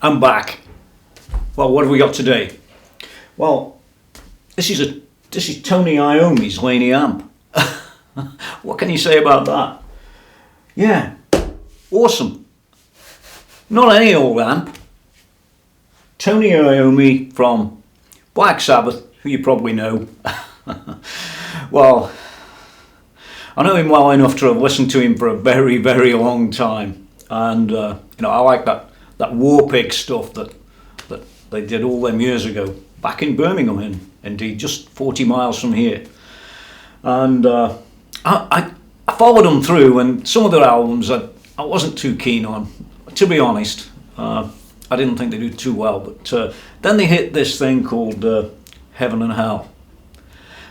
I'm back. Well, what have we got today? Well, this is Tony Iommi's Laney amp. What can you say about that? Yeah, awesome. Not any old amp. Tony Iommi from Black Sabbath, who you probably know. Well, I know him well enough to have listened to him for a very, very long time, and I like that War Pig stuff that they did all them years ago back in Birmingham, indeed, just 40 miles from here. And I followed them through, and some of their albums I wasn't too keen on, to be honest. I didn't think they did too well, but then they hit this thing called Heaven and Hell.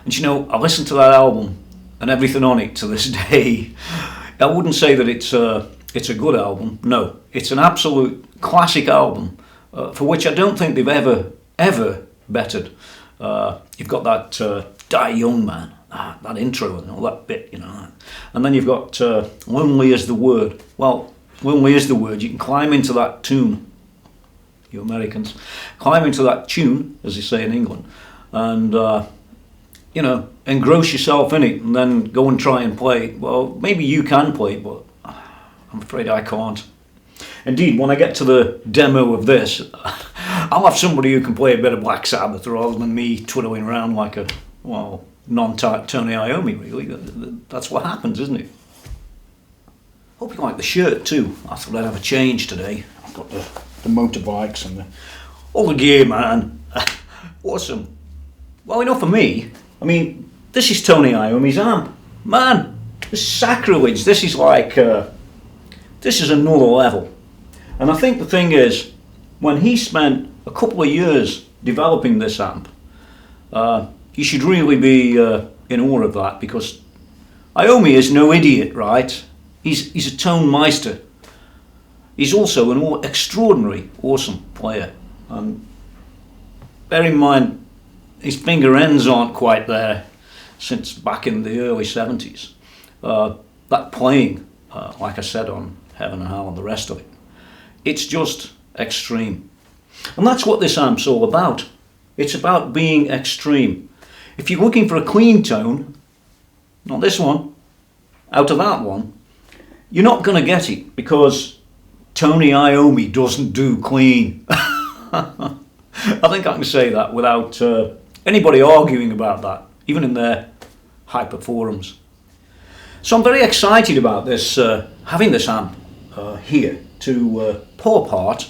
And I listened to that album and everything on it to this day. I wouldn't say that it's a good album. No, it's an absolute classic album for which I don't think they've ever bettered. You've got that Die Young Man, that intro and all that bit, and then you've got Lonely is the Word. Well, Lonely is the Word. You can climb into that tune, you Americans, climb into that tune, as they say in England, and engross yourself in it, and then go and try and play. Well, maybe you can play, but I'm afraid I can't. Indeed, when I get to the demo of this, I'll have somebody who can play a bit of Black Sabbath rather than me twiddling around like a, non-Tony Iommi, really. That's what happens, isn't it? Hope you like the shirt too. I thought I'd have a change today. I've got the motorbikes and all the gear, man. Awesome. Well, enough for me. I mean, this is Tony Iommi's amp. Man, this is sacrilege. This is like, this is another level. And I think the thing is, when he spent a couple of years developing this amp, you should really be in awe of that, because Iommi is no idiot, right? He's a tone meister. He's also an extraordinary, awesome player. And bear in mind, his finger ends aren't quite there since back in the early 70s. That playing, like I said, on Heaven and Hell and the rest of it, it's just extreme. And that's what this amp's all about. It's about being extreme. If you're looking for a clean tone, not this one, out of that one, you're not going to get it, because Tony Iommi doesn't do clean. I think I can say that without anybody arguing about that, even in their hyper forums. So I'm very excited about this, having this amp here to pull apart,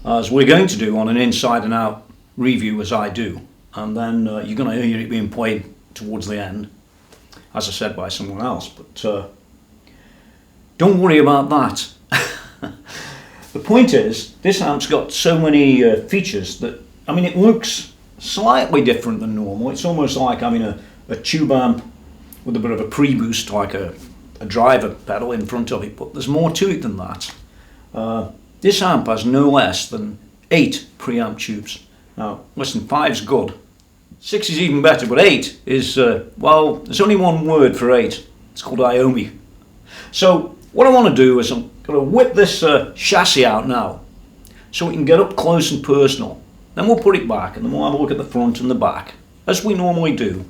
as we're going to do on an inside and out review, as I do, and then you're going to hear it being played towards the end, as I said, by someone else, but don't worry about that. The point is, this amp's got so many features that, it looks slightly different than normal. It's almost like having a tube amp with a bit of a pre-boost, like a driver pedal in front of it, but there's more to it than that. This amp has no less than 8 preamp tubes. Now, listen, 5's good, 6 is even better, but 8 is, there's only one word for 8. It's called Iommi. So, what I want to do is I'm going to whip this chassis out now, so we can get up close and personal. Then we'll put it back, and then we'll have a look at the front and the back, as we normally do,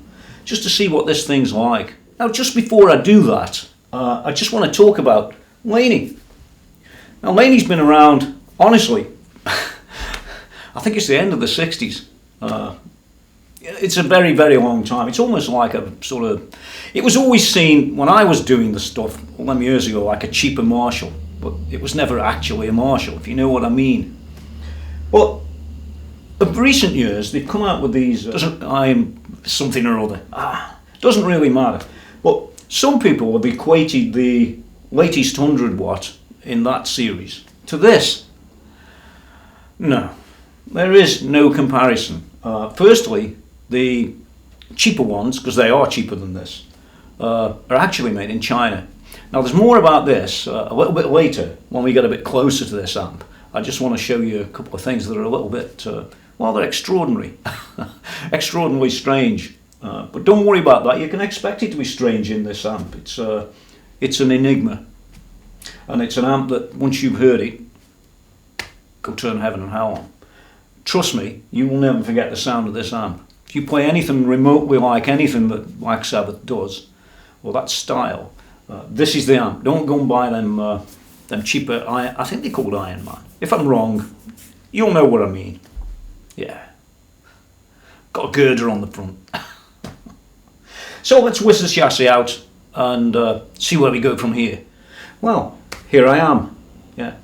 just to see what this thing's like. Now, just before I do that, I just want to talk about Laney. Now, Laney's been around, honestly, I think it's the end of the 60s. It's a very, very long time. It's almost like a sort of, it was always seen, when I was doing the stuff all them years ago, like a cheaper Marshall, but it was never actually a Marshall, if you know what I mean. But of recent years, they've come out with these, something or other, doesn't really matter. But some people have equated the latest 100 watt in that series to this. No, there is no comparison. Firstly, the cheaper ones, because they are cheaper than this, are actually made in China. Now, there's more about this a little bit later when we get a bit closer to this amp. I just want to show you a couple of things that are a little bit, they're extraordinary, extraordinarily strange. But don't worry about that. You can expect it to be strange in this amp. It's an enigma, and it's an amp that once you've heard it, go turn heaven and hell on. Trust me, you will never forget the sound of this amp. If you play anything remotely like anything that Black Sabbath does, or that style, this is the amp. Don't go and buy them cheaper, I think they're called Iron Man. If I'm wrong, you'll know what I mean. Yeah. Got a girder on the front. So let's whisk the chassis out and see where we go from here. Well, here I am. Yeah.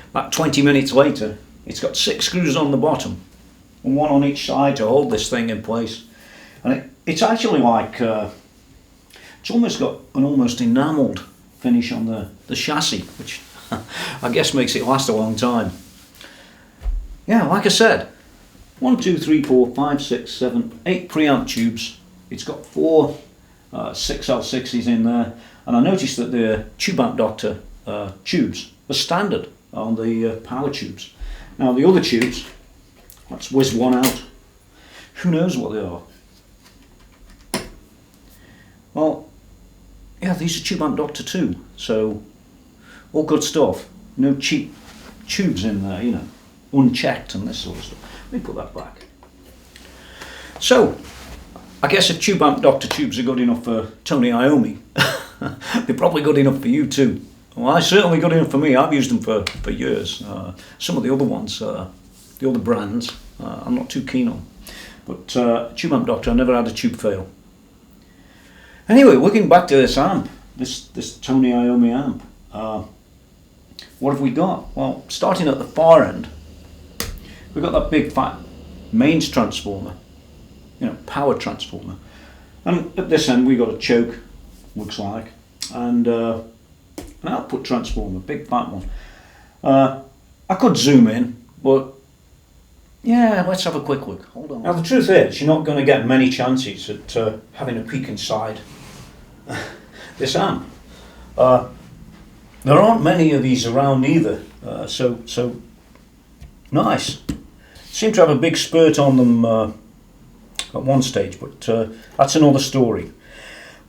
About 20 minutes later, it's got 6 screws on the bottom and 1 on each side to hold this thing in place. And it's actually like, it's almost got an almost enamelled finish on the chassis, which I guess makes it last a long time. Yeah, like I said, 1, 2, 3, 4, 5, 6, 7, 8 preamp tubes. It's got 4 6L60s in there, and I noticed that the Tube Amp Doctor tubes are standard on the power tubes. Now the other tubes, let's whiz one out. Who knows what they are? Well, yeah, these are Tube Amp Doctor 2, so all good stuff. No cheap tubes in there, you know, unchecked and this sort of stuff. Let me put that back. So, I guess if Tube Amp Doctor tubes are good enough for Tony Iommi, they're probably good enough for you too. Well, I certainly good enough for me. I've used them for years. Some of the other ones, the other brands, I'm not too keen on. But Tube Amp Doctor, I never had a tube fail. Anyway, looking back to this amp, this Tony Iommi amp, what have we got? Well, starting at the far end, we've got that big fat mains transformer, you know, power transformer, and at this end we got a choke, looks like, and an output transformer, big fat one. I could zoom in, but yeah, let's have a quick look. Hold on. Now the truth is, you're not going to get many chances at having a peek inside this amp. There aren't many of these around either, so nice. Seem to have a big spurt on them at one stage, but that's another story.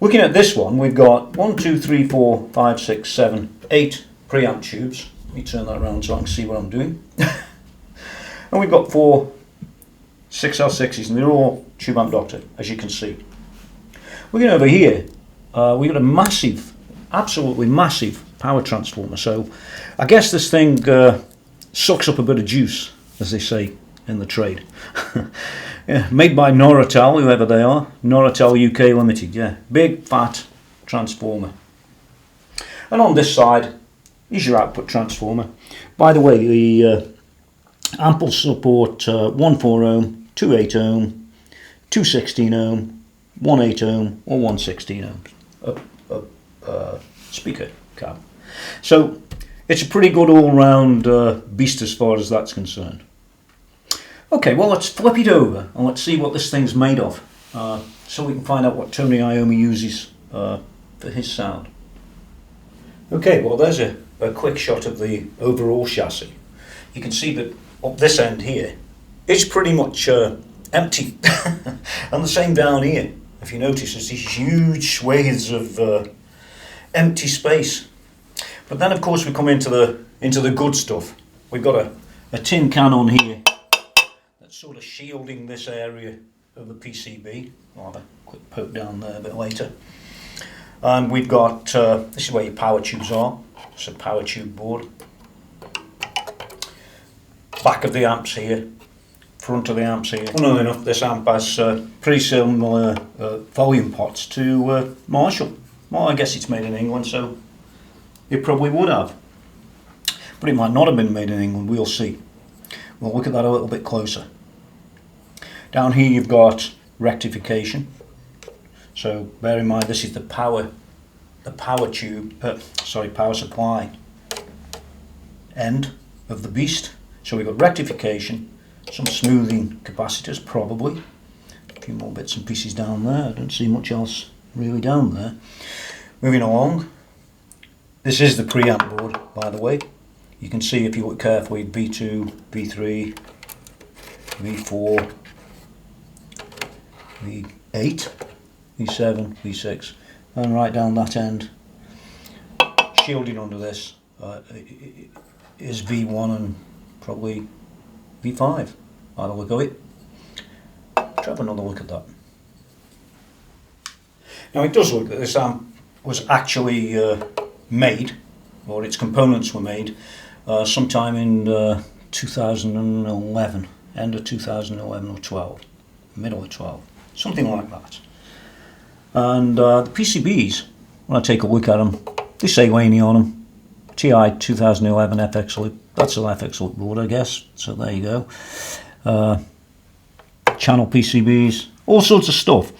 Looking at this one, we've got 1, 2, 3, 4, 5, 6, 7, 8 preamp tubes. Let me turn that around so I can see what I'm doing. And we've got 4 6L60s, and they're all Tube Amp Doctor, as you can see. Looking over here, we've got a massive, absolutely massive power transformer. So I guess this thing sucks up a bit of juice, as they say in the trade. Yeah, made by Noratel, whoever they are, Noratel UK Limited. Yeah, big fat transformer. And on this side is your output transformer. By the way, the amp will support 1 4 ohm, 2 8 ohm, 2 16 ohm, 1 8 ohm, or 1 16 ohm speaker cab. So it's a pretty good all-round beast as far as that's concerned. Okay, well, let's flip it over and let's see what this thing's made of, so we can find out what Tony Iommi uses for his sound. Okay, well, there's a quick shot of the overall chassis. You can see that up this end here, it's pretty much empty, and the same down here. If you notice, there's these huge swathes of empty space. But then, of course, we come into the good stuff. We've got a tin can on here that's sort of shielding this area of the PCB. I'll have a quick poke down there a bit later. And we've got, this is where your power tubes are. It's a power tube board. Back of the amps here, front of the amps here. Funnily enough, this amp has pretty similar volume pots to Marshall. Well, I guess it's made in England, so it probably would have. But it might not have been made in England, we'll see. We'll look at that a little bit closer. Down here you've got rectification. So bear in mind this is the power supply end of the beast. So we've got rectification, some smoothing capacitors probably, a few more bits and pieces down there. I don't see much else really down there. Moving along, this is the preamp board, by the way. You can see if you look carefully, V2, V3, V4, V8, V7, V6, and right down that end, shielding under this is V1 and probably V5 by the look of it. Let's have another look at that. Now it does look that this amp was actually made, or its components were made, sometime in 2011, end of 2011 or 12, middle of 12, something like that. And the PCBs, when I take a look at them, they say Laney on them. TI 2011 FX loop, that's an FX loop board I guess, so there you go. Channel PCBs, all sorts of stuff.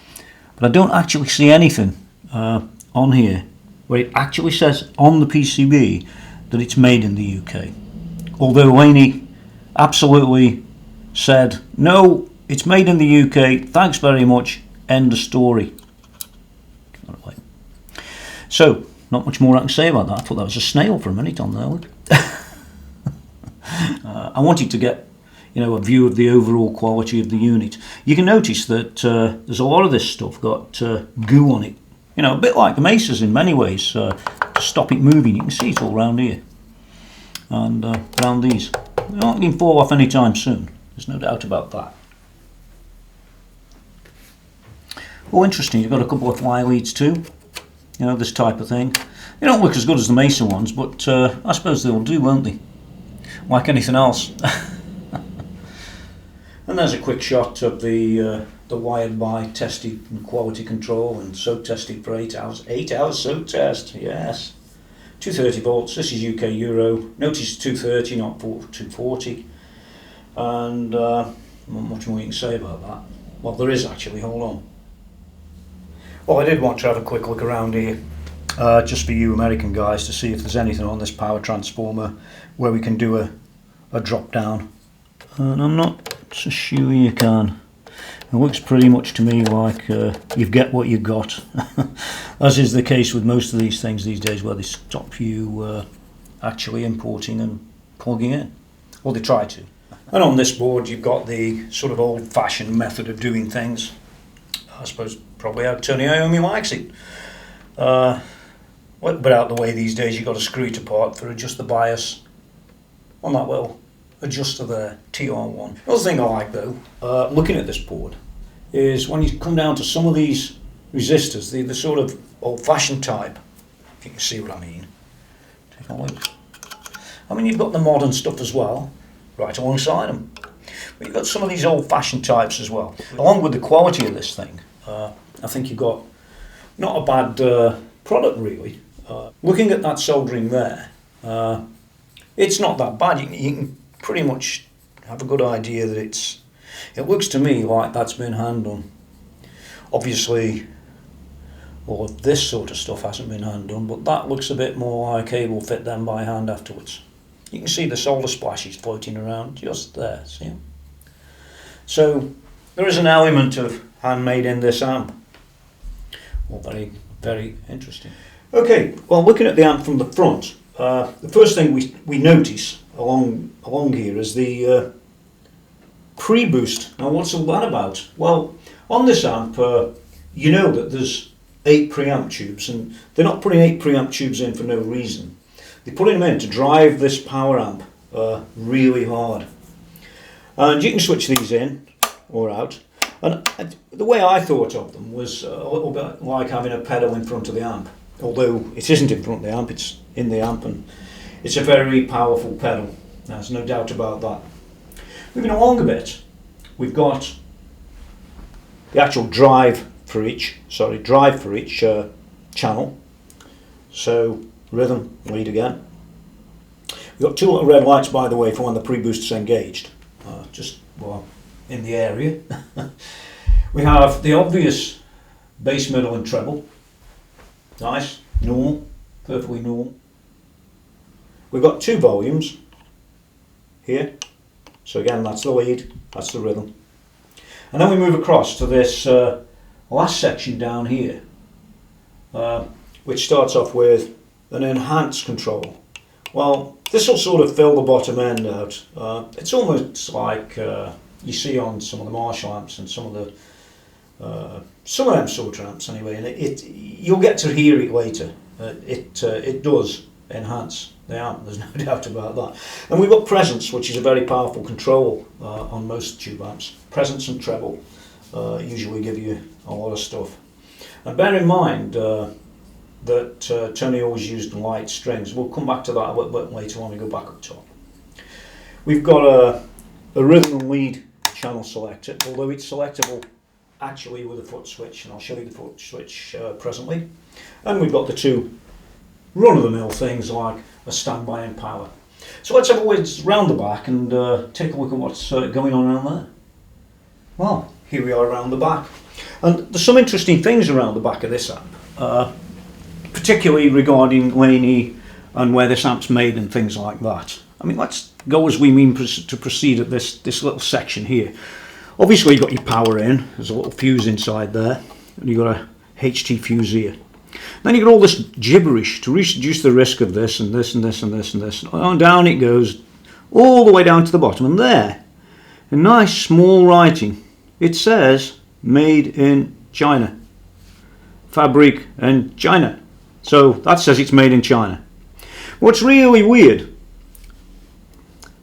But I don't actually see anything on here where it actually says on the PCB that it's made in the UK. Although Laney absolutely said, no, it's made in the UK, thanks very much, end of story. So, not much more I can say about that. I thought that was a snail for a minute on there. Look. I wanted to get, a view of the overall quality of the unit. You can notice that there's a lot of this stuff got goo on it. A bit like the Mesas in many ways. To stop it moving, you can see it all around here. And around these. They're not going to fall off anytime soon. There's no doubt about that. Oh, interesting. You've got a couple of fly leads too. This type of thing. They don't look as good as the Mesa ones, but I suppose they'll do, won't they? Like anything else. And there's a quick shot of the wired by tested and quality control and soak tested for 8 hours. 8 hours soak test, yes. 230 volts, this is UK Euro. Notice 230, not 240. And not much more you can say about that. Well, there is actually, hold on. Well, I did want to have a quick look around here, just for you American guys, to see if there's anything on this power transformer where we can do a drop down. And I'm not so sure you can. It looks pretty much to me like you get what you got, as is the case with most of these things these days, where they stop you actually importing and plugging in. Well, they try to. And on this board you've got the sort of old-fashioned method of doing things. I suppose probably how Tony Iommi likes it. But out the way these days you've got to screw it apart for adjust the bias on that little adjuster there, TR1. The other thing I like though, looking at this board, is when you come down to some of these resistors, the sort of old-fashioned type, if you can see what I mean. Take a look. I mean, you've got the modern stuff as well, right alongside them. But you've got some of these old-fashioned types as well. Along with the quality of this thing, I think you've got not a bad product really. Looking at that soldering there, it's not that bad. You can pretty much have a good idea that it looks to me like that's been hand done. Obviously, all of this sort of stuff hasn't been hand done, but that looks a bit more like cable fit them by hand afterwards. You can see the solder splashes floating around just there, see them? So there is an element of handmade in this amp. Well, very, very interesting. Okay, well, looking at the amp from the front, the first thing we notice along here is the pre-boost. Now, what's all that about? Well, on this amp, you know that there's 8 preamp tubes, and they're not putting 8 preamp tubes in for no reason. They're putting them in to drive this power amp really hard. And you can switch these in or out. And the way I thought of them was a little bit like having a pedal in front of the amp. Although it isn't in front of the amp, it's in the amp, and it's a very powerful pedal. There's no doubt about that. Moving along a bit, we've got the actual drive for each channel. So rhythm, lead again. We've got 2 little red lights, by the way, for when the pre-boost is engaged. Just in the area. We have the obvious bass, middle and treble. Nice, normal, perfectly normal. We've got 2 volumes here. So again, that's the lead, that's the rhythm. And then we move across to this last section down here, which starts off with an enhanced control. Well, this will sort of fill the bottom end out. It's almost like you see on some of the Marshall amps and some of them sort of amps anyway, and you'll get to hear it later. It does enhance the amp, there's no doubt about that. And we've got presence, which is a very powerful control on most tube amps. Presence and treble usually give you a lot of stuff. And bear in mind that Tony always used light strings. We'll come back to that a little bit later when we go back up top. We've got a rhythm and lead channel selector, although it's selectable actually with a foot switch, and I'll show you the foot switch presently. And we've got the two run-of-the-mill things like a standby and power. So let's have a whiz round the back and take a look at what's going on around there. Well, here we are around the back. And there's some interesting things around the back of this amp, particularly regarding Laney and where this amp's made and things like that. I mean, let's go as we mean to proceed at this little section here. Obviously you've got your power in, there's a little fuse inside there, and you've got a HT fuse here. Then you've got all this gibberish to reduce the risk of this and this and this and this and this. And down it goes, all the way down to the bottom. And there, in nice small writing, it says, made in China. Fabric in China. So that says it's made in China. What's really weird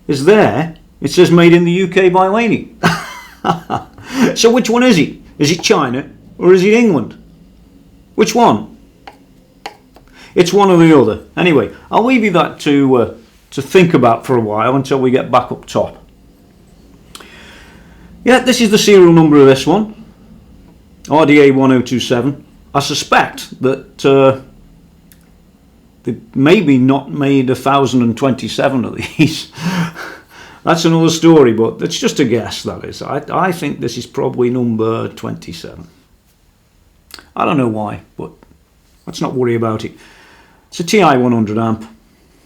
is there, it says made in the UK by Laney. So which one is it? Is it China or is it England? Which one? It's one or the other. Anyway, I'll leave you that to think about for a while until we get back up top. Yeah, this is the serial number of this one, RDA 1027. I suspect that they maybe not made 1027 of these. That's another story, but it's just a guess, that is. I think this is probably number 27. I don't know why, but let's not worry about it. It's a TI 100 amp.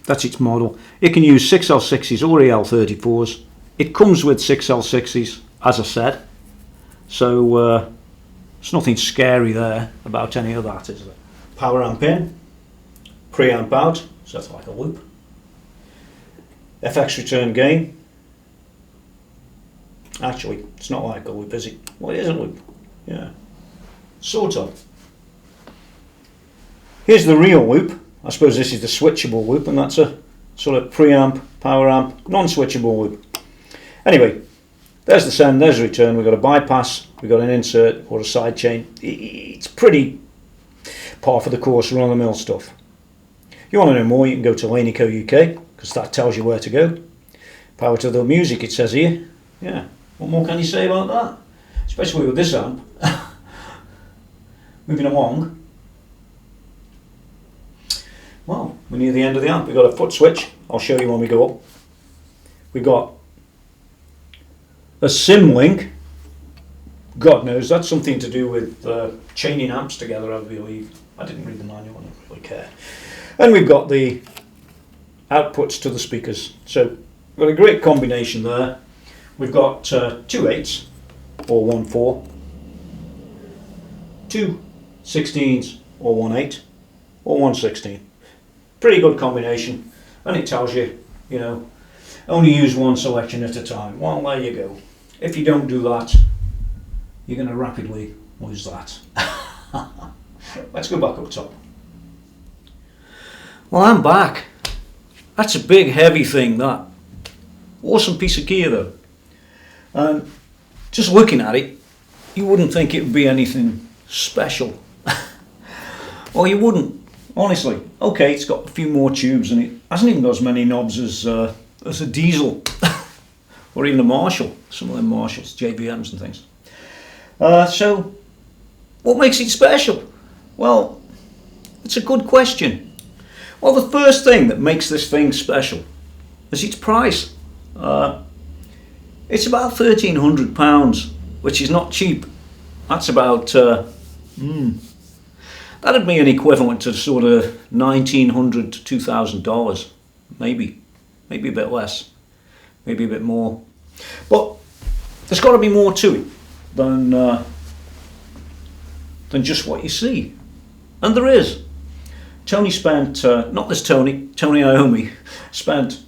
That's its model. It can use 6L6s or EL34s. It comes with 6L6s, as I said. So there's nothing scary there about any of that, is there? Power amp in, preamp out, so that's like a loop. FX return gain. Actually, it's not like a loop, is it? Well, it is a loop. Yeah. Sort of. Here's the real loop. I suppose this is the switchable loop, and that's a sort of preamp, power amp, non-switchable loop. Anyway, there's the send, there's the return. We've got a bypass, we've got an insert or a side chain. It's pretty par for the course, run-of-the-mill stuff. If you want to know more, you can go to Laney Co UK, because that tells you where to go. Power to the music, it says here. Yeah, what more can you say about that? Especially with this amp. Moving along. Well, we're near the end of the amp. We've got a foot switch. I'll show you when we go up. We've got a sim link. God knows, that's something to do with chaining amps together, I believe. I didn't read the manual, I don't really care. And we've got the outputs to the speakers. So we've got a great combination there. We've got 2 8s or 1 4, 2 16s or 1 8 or 1 16. Pretty good combination, and it tells you, you know, only use one selection at a time. Well, there you go. If you don't do that, you're going to rapidly lose that. Let's go back up top. Well, I'm back. That's a big, heavy thing, that. Awesome piece of gear, though. And just looking at it, you wouldn't think it would be anything special. Well, you wouldn't, honestly. Okay, it's got a few more tubes, and it hasn't even got as many knobs as a diesel, or even a Marshall. Some of them Marshalls, JBMs and things. So, what makes it special? Well, it's a good question. Well, the first thing that makes this thing special is its price. It's about £1,300, which is not cheap. That's about, that'd be an equivalent to sort of $1,900 to $2,000, maybe a bit less, maybe a bit more. But there's got to be more to it than just what you see, and there is. Tony spent, not this Tony Iommi, spent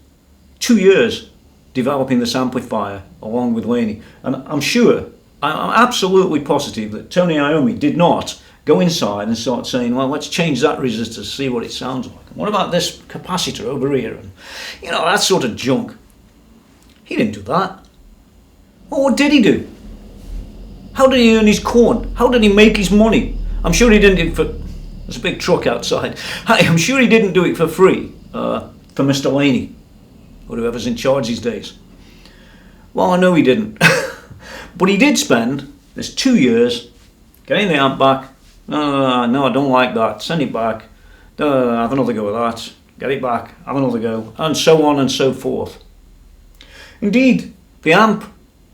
2 years developing this amplifier along with Laney, and I'm absolutely positive that Tony Iommi did not go inside and start saying, well, let's change that resistor, see what it sounds like. What about this capacitor over here? And, you know, that sort of junk. He didn't do that. Well, what did he do? How did he earn his corn? How did he make his money? I'm sure he didn't do it for... There's a big truck outside. I'm sure he didn't do it for free for Mr. Laney, or whoever's in charge these days. Well, I know he didn't. But he did spend this 2 years getting the amp back. No, I don't like that. Send it back. Have another go at that. Get it back. Have another go. And so on and so forth. Indeed, the amp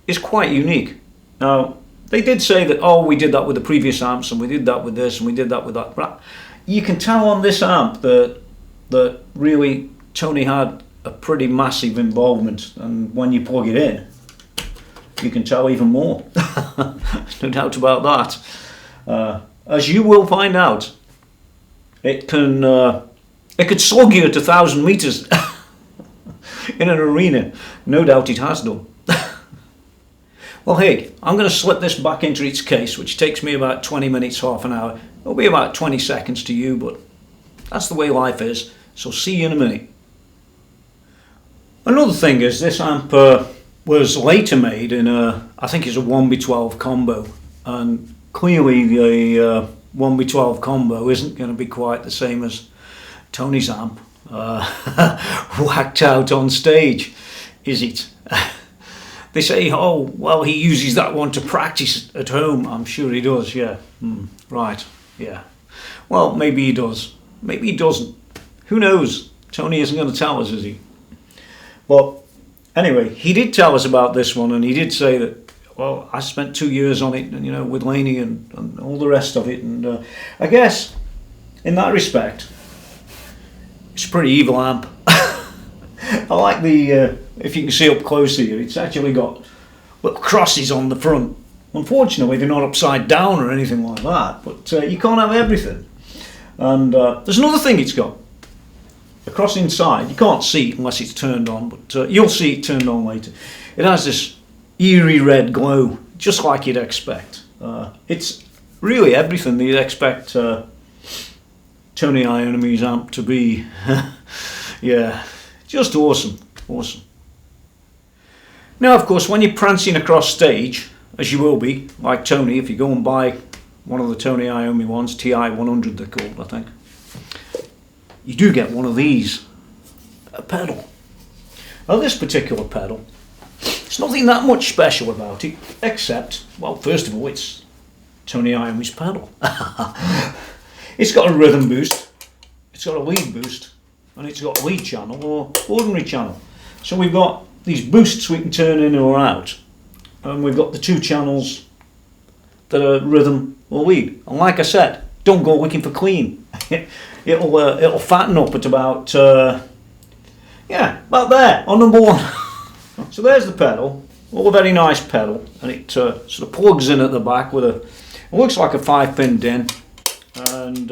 is quite unique. Now, they did say that, oh, we did that with the previous amps, and we did that with this, and we did that with that. But you can tell on this amp that really Tony had a pretty massive involvement, and when you plug it in, you can tell even more. No doubt about that. As you will find out, it could slug you at 1,000 meters in an arena. No doubt it has done. Well, hey, I'm going to slip this back into its case, which takes me about 20 minutes, half an hour. It'll be about 20 seconds to you, but that's the way life is. So see you in a minute. Another thing is this amp was later made in I think it's a 1B12 combo, and clearly the 1B12 combo isn't going to be quite the same as Tony's amp whacked out on stage, is it? They say, oh, well, he uses that one to practice at home. I'm sure he does, yeah. Right, yeah. Well, maybe he does. Maybe he doesn't. Who knows? Tony isn't going to tell us, is he? But anyway, he did tell us about this one, and he did say that, well, I spent 2 years on it, and, you know, with Laney and all the rest of it. And I guess, in that respect, it's a pretty evil amp. I like the, if you can see up close here, it's actually got little crosses on the front. Unfortunately, they're not upside down or anything like that, but you can't have everything. And there's another thing it's got. Across inside, you can't see it unless it's turned on, but you'll see it turned on later. It has this eerie red glow, just like you'd expect. It's really everything that you'd expect Tony Iommi's amp to be. Yeah, just awesome, awesome. Now, of course, when you're prancing across stage, as you will be, like Tony, if you go and buy one of the Tony Iommi ones, TI-100 they're called, I think, you do get one of these, a pedal. Now, this particular pedal, there's nothing that much special about it, except, well, first of all, it's Tony Iommi's pedal. It's got a rhythm boost, it's got a lead boost, and it's got a lead channel or ordinary channel. So we've got these boosts we can turn in or out, and we've got the two channels that are rhythm or lead. And like I said, don't go looking for clean. It'll fatten up at about about there on number one. So there's the pedal, all a very nice pedal, and it sort of plugs in at the back with it looks like a 5-pin DIN, and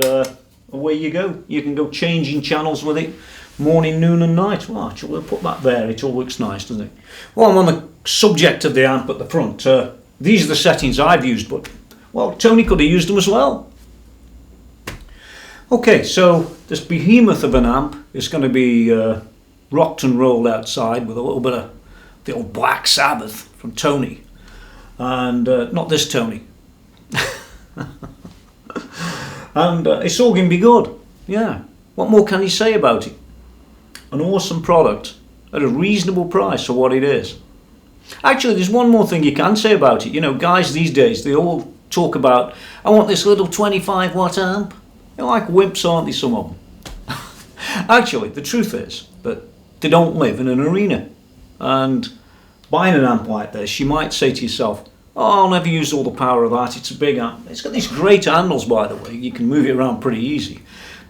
away you go. You can go changing channels with it, morning, noon and night. Well, actually we'll put that there, it all looks nice, doesn't it? Well, I'm on the subject of the amp at the front. These are the settings I've used, but, well, Tony could have used them as well. Okay, so this behemoth of an amp is going to be rocked and rolled outside with a little bit of the old Black Sabbath from Tony, and not this Tony. And it's all going to be good. Yeah, what more can you say about it? An awesome product at a reasonable price for what it is. Actually, there's one more thing you can say about it. You know, guys these days, they all talk about, I want this little 25 watt amp. They're like wimps, aren't they, some of them? Actually, the truth is that they don't live in an arena. And buying an amp like this, you might say to yourself, oh, I'll never use all the power of that, it's a big amp. It's got these great handles, by the way, you can move it around pretty easy.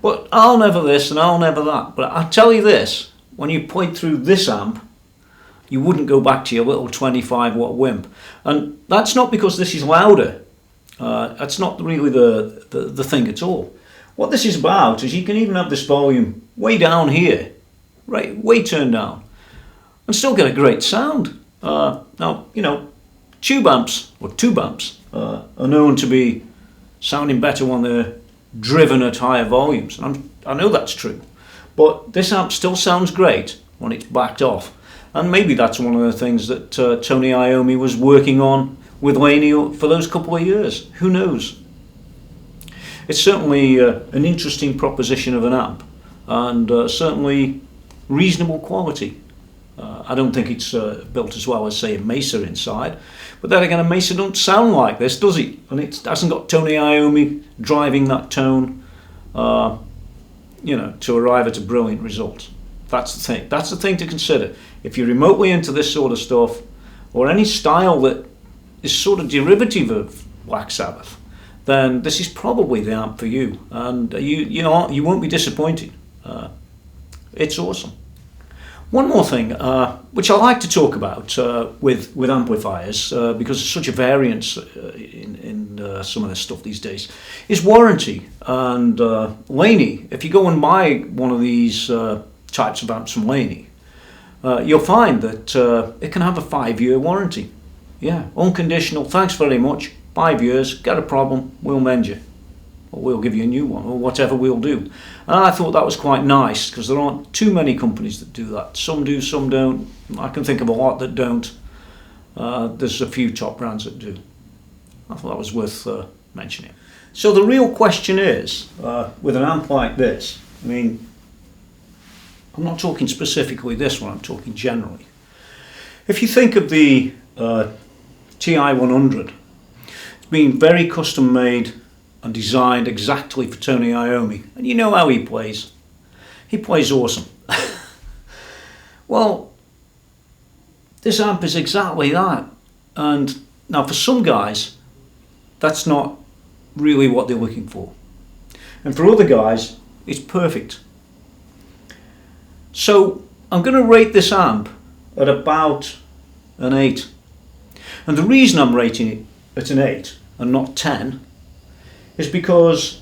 But I'll never this and I'll never that. But I'll tell you this, when you played through this amp, you wouldn't go back to your little 25 watt wimp. And that's not because this is louder. That's not really the thing at all. What this is about is you can even have this volume way down here, right, way turned down, and still get a great sound. Now, you know, tube amps, or tube amps, are known to be sounding better when they're driven at higher volumes. And I know that's true. But this amp still sounds great when it's backed off. And maybe that's one of the things that Tony Iommi was working on with Laney for those couple of years. Who knows? It's certainly an interesting proposition of an amp, and certainly reasonable quality. I don't think it's built as well as, say, a Mesa inside. But then again, a Mesa don't sound like this, does it? And it hasn't got Tony Iommi driving that tone, to arrive at a brilliant result. That's the thing. That's the thing to consider. If you're remotely into this sort of stuff, or any style that is sort of derivative of Black Sabbath, then this is probably the amp for you. And you won't be disappointed. It's awesome. One more thing, which I like to talk about with amplifiers, because there's such a variance in some of this stuff these days, is warranty. And Laney, if you go and buy one of these types of amps from Laney, you'll find that it can have a 5-year warranty. Yeah, unconditional, thanks very much, 5 years, got a problem, we'll mend you. Or we'll give you a new one, or whatever we'll do. And I thought that was quite nice, because there aren't too many companies that do that. Some do, some don't. I can think of a lot that don't. There's a few top brands that do. I thought that was worth mentioning. So the real question is, with an amp like this, I mean, I'm not talking specifically this one, I'm talking generally. If you think of the TI-100, it's been very custom made and designed exactly for Tony Iommi. And you know how he plays. He plays awesome. Well, this amp is exactly that. And now for some guys, that's not really what they're looking for. And for other guys, it's perfect. So I'm going to rate this amp at about an 8. And the reason I'm rating it at an 8 and not 10 is because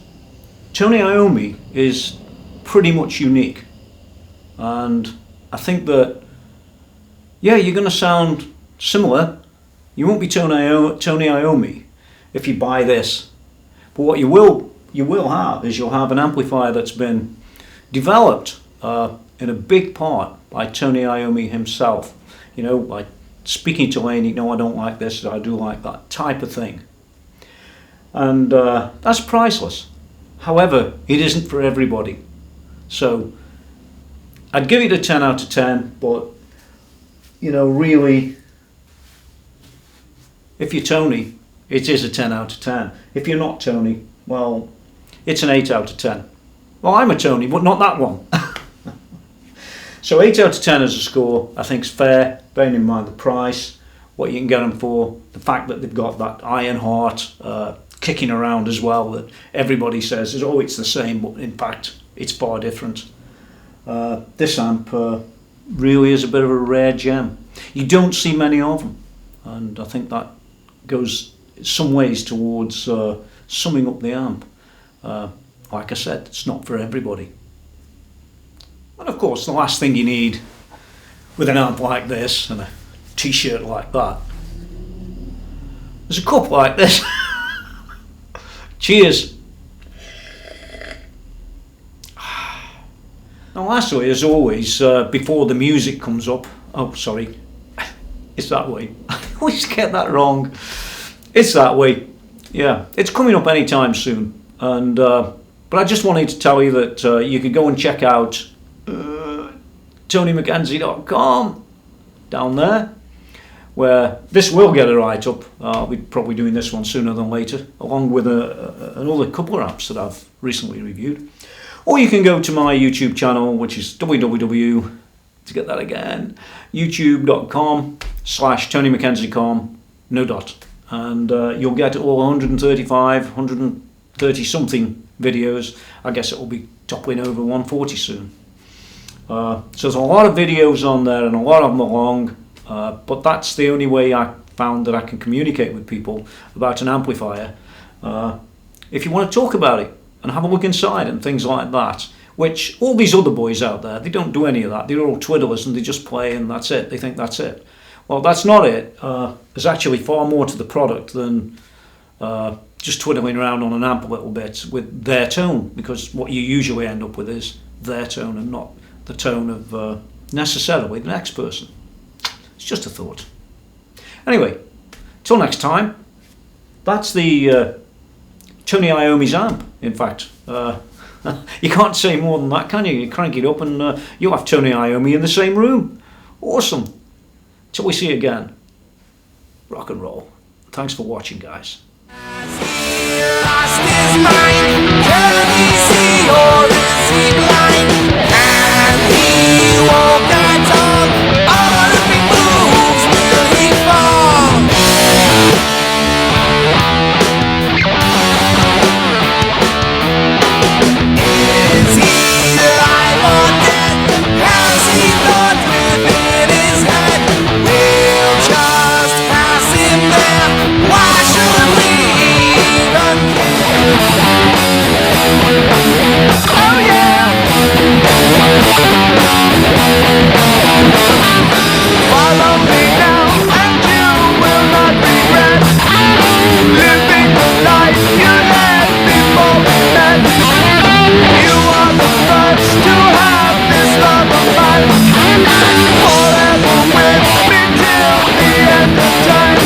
Tony Iommi is pretty much unique, and I think that, yeah, you're going to sound similar. You won't be Tony Iommi if you buy this, but what you will have is you'll have an amplifier that's been developed in a big part by Tony Iommi himself. By speaking to Laney, no, I don't like this, I do like that type of thing. And that's priceless. However, it isn't for everybody. So I'd give it a 10 out of 10, but really, if you're Tony, it is a 10 out of 10. If you're not Tony, well, it's an 8 out of 10. Well, I'm a Tony, but not that one. So 8 out of 10 as a score, I think is fair, bearing in mind the price, what you can get them for, the fact that they've got that iron heart kicking around as well, that everybody says is, oh, it's the same, but in fact it's far different. This amp really is a bit of a rare gem. You don't see many of them, and I think that goes some ways towards summing up the amp. Like I said, it's not for everybody. And of course, the last thing you need with an amp like this and a t-shirt like that is a cup like this. Cheers. Now lastly, as always, before the music comes up, oh sorry, it's that way. I always get that wrong. It's that way. Yeah, it's coming up anytime soon. And but I just wanted to tell you that you could go and check out TonyMckenzie.com down there, where this will get a write-up. I'll be probably doing this one sooner than later, along with another couple of apps that I've recently reviewed. Or you can go to my YouTube channel, which is youtube.com/TonyMckenzie.com, no dot. And you'll get all 130 something videos. I guess it will be toppling over 140 soon. So there's a lot of videos on there, and a lot of them are long, but that's the only way I found that I can communicate with people about an amplifier. If you want to talk about it and have a look inside and things like that, which all these other boys out there, they don't do any of that. They're all twiddlers and they just play and that's it. They think that's it. Well, that's not it. There's actually far more to the product than just twiddling around on an amp a little bit with their tone, because what you usually end up with is their tone and not the tone of necessarily the next person. It's just a thought. Anyway, till next time, that's the Tony Iommi's amp, in fact. You can't say more than that, can you? You crank it up and you'll have Tony Iommi in the same room. Awesome. Till we see you again, rock and roll. Thanks for watching, guys. Lost his mind. Can he see or is he blind? Can he walk and talk? Or if he moves, will he fall? Is he alive or dead? Has he thought within his head? We'll just pass him there. Why should we even care? Oh yeah! Follow me now and you will not regret living the life you had before we met. You are the first to have this love of mine, forever with me till the end of time.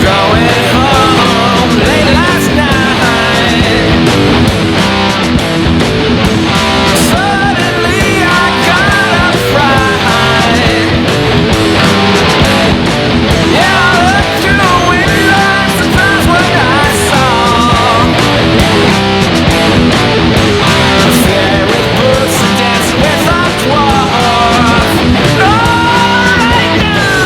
Going home late last night. Suddenly I got a fright. Yeah, I looked through the window and surprised what I saw. A fairy pussy dancing with a dwarf. All I knew.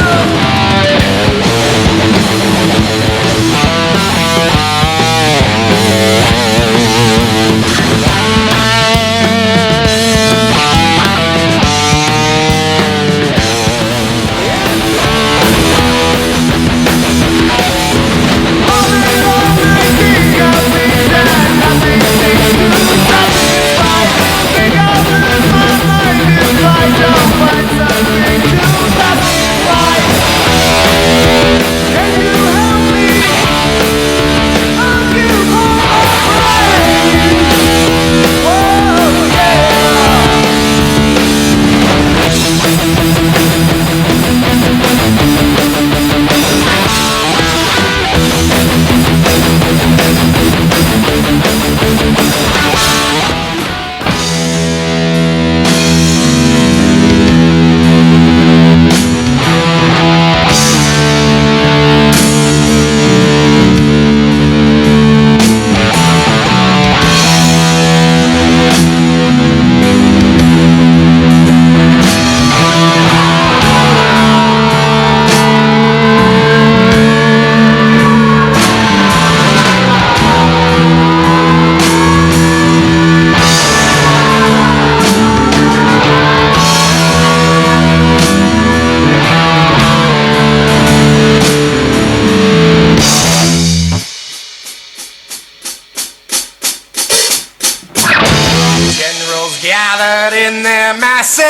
Generals gathered in their masses,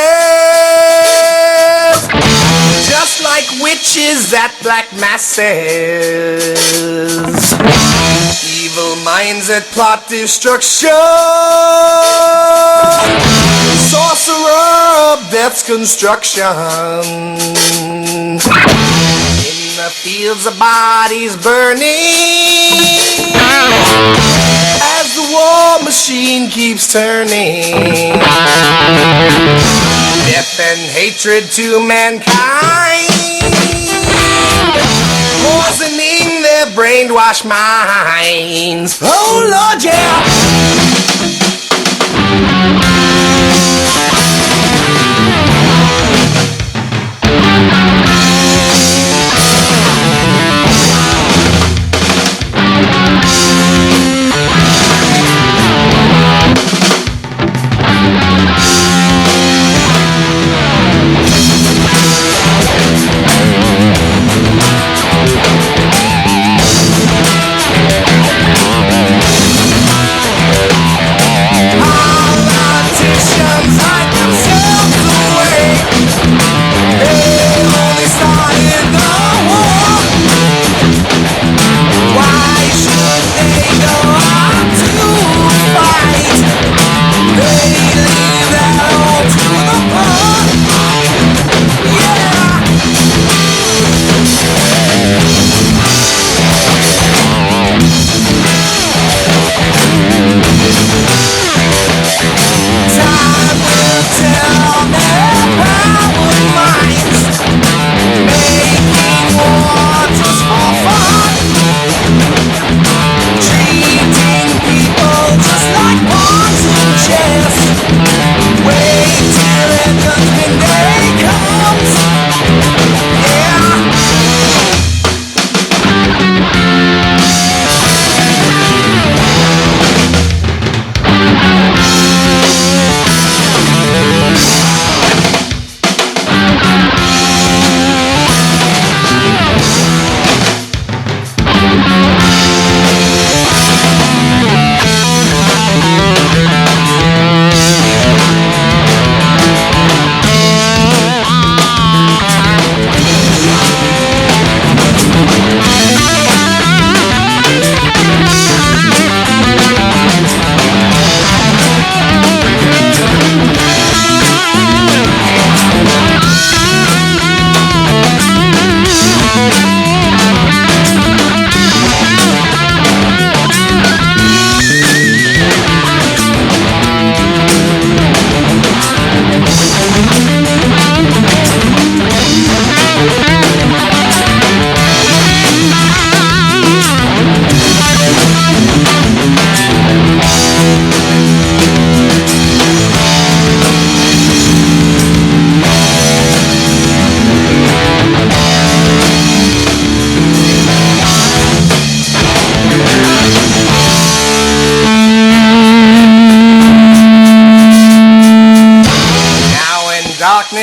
just like witches at black masses. Evil minds that plot destruction, sorcerer of death's construction. In the fields of bodies burning, as the war machine keeps turning. Death and hatred to mankind, poisoning their brainwashed minds. Oh Lord, yeah! All the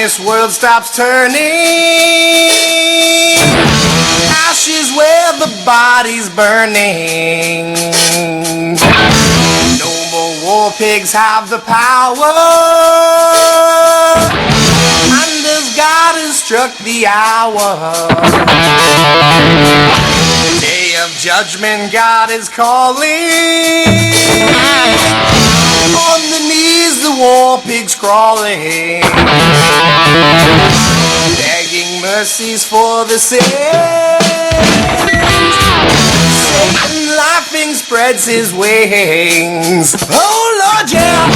this world stops turning, ashes where the body's burning. No more war pigs have the power, and as God has struck the hour, day of judgment God is calling. On the knees the war pigs crawling, begging mercies for the sins. Satan laughing spreads his wings. Oh Lord, yeah.